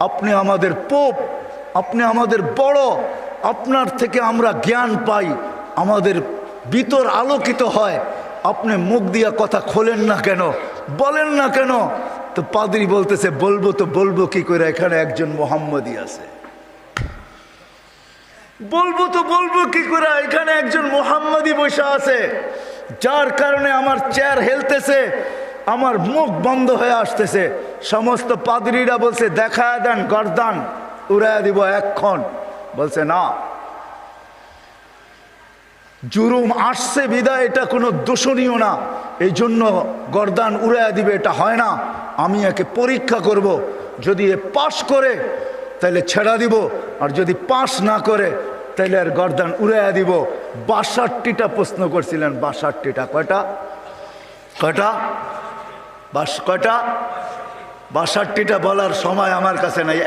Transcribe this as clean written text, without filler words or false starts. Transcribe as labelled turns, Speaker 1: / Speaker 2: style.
Speaker 1: আপনি আমাদের পোপ, আপনি আমাদের বড়, আপনার থেকে আমরা জ্ঞান পাই, আমাদের ভিতর আলোকিত হয়। আপনি মুখ দিয়া কথা খোলেন না কেন, বলেন না কেন? তো পাদ্রী বলতেছে, বলবো তো বলবো কি করে, এখানে একজন মোহাম্মদী আছে। বলবো তো বলবো কি করে, এখানে একজন মোহাম্মদী বসে আছে, যার কারণে আমার চেয়ার হেলতেছে, আমার মুখ বন্ধ হয়ে আসতেছে। সমস্ত পাদ্রীরা বলছে, দেখায় দেন গর্দান, উড়াইয়া দিব এক্ষণ। বলছে না, জুরুম আসছে বিদায় এটা কোনো দোষণীয় না, এই জন্য গর্দান উড়াইয়া দিবে, এটা হয় না। আমি একে পরীক্ষা করব, যদি এ পাশ করে তাহলে ছেড়া দিব, আর যদি পাশ না করে তাহলে আর গর্দান উড়াইয়া দিব। ৬২টা প্রশ্ন করছিলেন, ৬২টা। কয়টা? কয়টা? কয়টা? ৬২টা বলার সময় আমার কাছে নাই।